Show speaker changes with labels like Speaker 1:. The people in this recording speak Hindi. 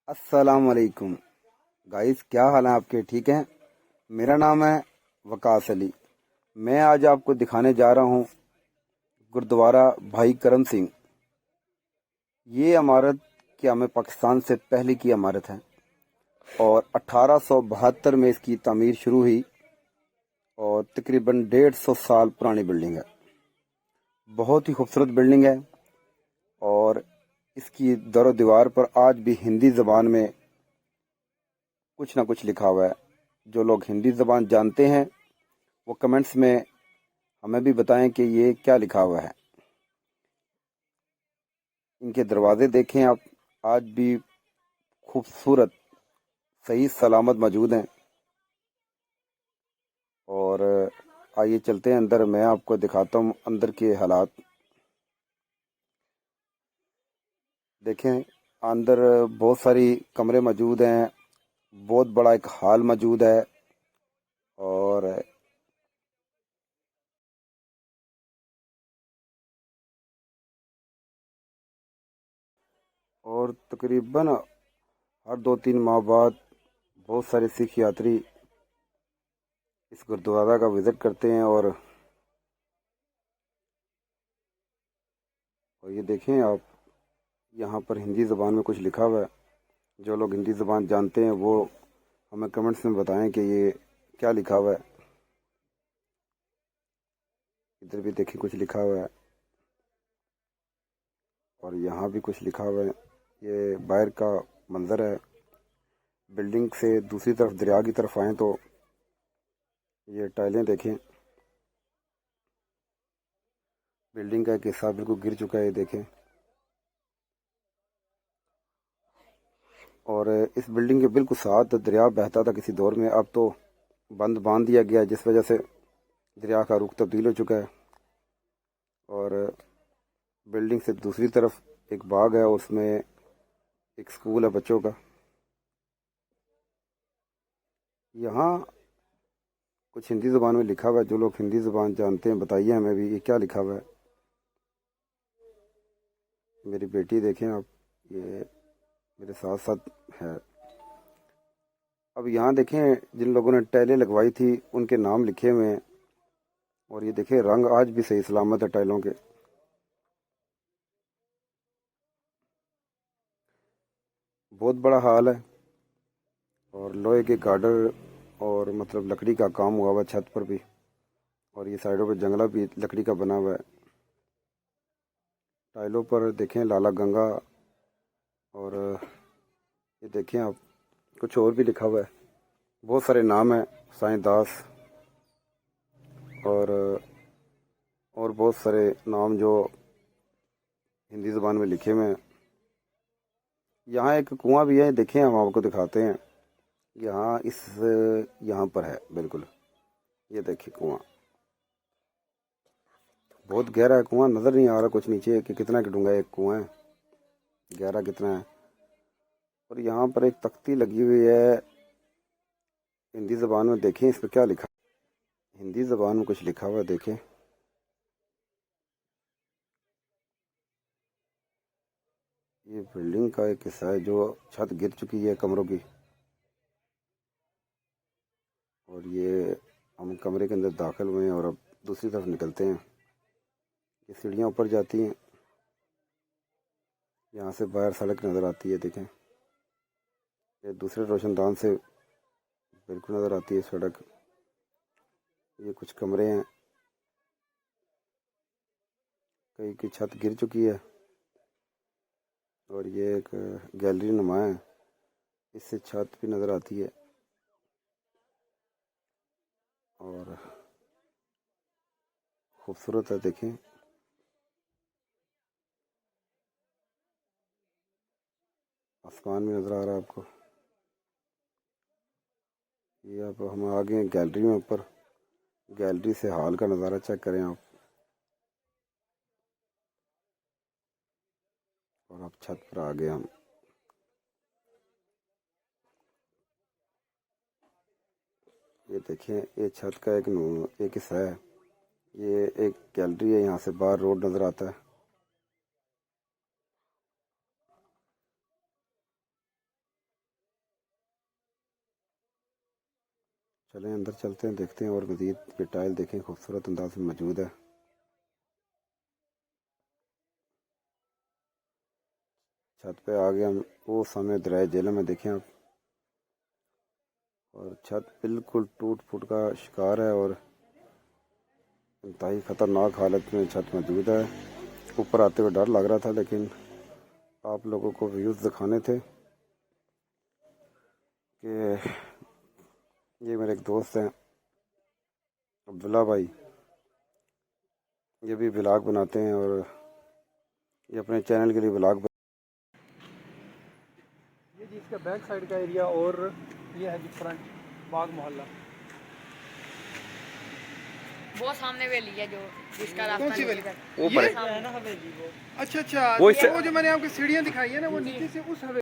Speaker 1: अस्सलाम वालेकुम गाइस, क्या हाल है आपके? ठीक हैं। मेरा नाम है वकास अली। मैं आज आपको दिखाने जा रहा हूँ गुरुद्वारा भाई करम सिंह। ये इमारत क्या में पाकिस्तान से पहले की इमारत है और 1872 में इसकी तामीर शुरू हुई और तकरीबन 150 साल पुरानी बिल्डिंग है। बहुत ही खूबसूरत बिल्डिंग है और इसकी दरो दीवार पर आज भी हिंदी ज़बान में कुछ ना कुछ लिखा हुआ है। जो लोग हिंदी ज़बान जानते हैं वो कमेंट्स में हमें भी बताएं कि ये क्या लिखा हुआ है। इनके दरवाजे देखें आप, आज भी खूबसूरत सही सलामत मौजूद हैं। और आइए चलते हैं अंदर, मैं आपको दिखाता हूँ अंदर के हालात। देखें, अंदर बहुत सारी कमरे मौजूद हैं, बहुत बड़ा एक हॉल मौजूद है और तकरीबन हर 2-3 माह बाद बहुत सारे सिख यात्री इस गुरुद्वारा का विज़िट करते हैं। और ये देखें आप, यहाँ पर हिंदी ज़बान में कुछ लिखा हुआ है। जो लोग हिंदी ज़बान जानते हैं वो हमें कमेंट्स में बताएं कि ये क्या लिखा हुआ है। इधर भी देखिए कुछ लिखा हुआ है और यहाँ भी कुछ लिखा हुआ है। ये बाहर का मंज़र है। बिल्डिंग से दूसरी तरफ दरिया की तरफ आएँ तो ये टाइलें देखें। बिल्डिंग का एक हिस्सा बिल्कुल गिर चुका है, ये देखें। और इस बिल्डिंग के बिल्कुल साथ दरिया बहता था किसी दौर में, अब तो बंद बांध दिया गया जिस वजह से दरिया का रुख तब्दील हो चुका है। और बिल्डिंग से दूसरी तरफ एक बाग है, उसमें एक स्कूल है बच्चों का। यहाँ कुछ हिंदी ज़बान में लिखा हुआ है। जो लोग हिंदी ज़बान जानते हैं बताइए हमें भी ये क्या लिखा हुआ है। मेरी बेटी देखें आप, ये मेरे साथ साथ है। अब यहाँ देखें, जिन लोगों ने टाइलें लगवाई थी उनके नाम लिखे हुए हैं। और ये देखें, रंग आज भी सही सलामत है टाइलों के। बहुत बड़ा हाल है और लोहे के गार्डर और मतलब लकड़ी का काम हुआ हुआ है छत पर भी। और ये साइडों पे जंगला भी लकड़ी का बना हुआ है। टाइलों पर देखें लाला गंगा। और ये देखें आप, कुछ और भी लिखा हुआ है। बहुत सारे नाम हैं, साईं दास और बहुत सारे नाम जो हिंदी ज़बान में लिखे हुए हैं। यहाँ एक कुआं भी है, देखें हम आपको दिखाते हैं। यहाँ यहाँ पर है बिल्कुल, ये देखिए कुआं। बहुत गहरा है कुआं, नज़र नहीं आ रहा कुछ नीचे कि कितना डूंगा एक कुआं है, गहरा कितना है। और यहाँ पर एक तख्ती लगी हुई है हिंदी ज़बान में। देखें इस पर क्या लिखा, हिंदी ज़बान में कुछ लिखा हुआ है, देखें। ये बिल्डिंग का एक हिस्सा है जो छत गिर चुकी है कमरों की। और ये हम कमरे के अंदर दाखिल हुए हैं और अब दूसरी तरफ निकलते हैं। ये सीढ़ियाँ ऊपर जाती हैं, यहाँ से बाहर सड़क नज़र आती है, देखें। ये दूसरे रोशनदान से बिल्कुल नज़र आती है सड़क। ये कुछ कमरे हैं, कई की छत गिर चुकी है। और ये एक गैलरी नुमा है, इससे छत भी नज़र आती है। और खूबसूरत है, देखें। आसमान भी नज़र आ रहा है आपको। ये अब हम आ गए हैं गैलरी में ऊपर। गैलरी से हॉल का नज़ारा चेक करें आप। और अब छत पर आ गए हम। ये देखें, ये छत का एक हिस्सा है। ये एक गैलरी है, यहाँ से बाहर रोड नज़र आता है। चलें अंदर चलते हैं, देखते हैं और मज़ीद ये टाइल देखें, खूबसूरत अंदाज में मौजूद है। छत पे आ गया, वो सामने दरिया झेलम में देखें आप, और छत बिल्कुल टूट फूट का शिकार है और इंतहाई ख़तरनाक हालत में छत मौजूद है। ऊपर आते हुए डर लग रहा था, लेकिन आप लोगों को व्यूज़ दिखाने थे कि ये मेरे एक दोस्त हैं अब्दुल्ला भाई, ये भी व्लॉग बनाते हैं और ये अपने चैनल के लिए व्लॉग।
Speaker 2: ये जी इसका बैक साइड का एरिया, और ये है जी फ्रंट बाग मोहल्ला।
Speaker 3: वो सामने हवेली है जो जिसका रास्ता
Speaker 2: कौन सी
Speaker 3: नीचे
Speaker 2: हवेली?
Speaker 3: का-
Speaker 1: ऊपर
Speaker 3: ये है ना हवेली वो।
Speaker 2: अच्छा,
Speaker 1: वो
Speaker 2: तो वो जो मैंने आपको सीढ़ियाँ दिखाई है ना, वो नीचे से उस हवेली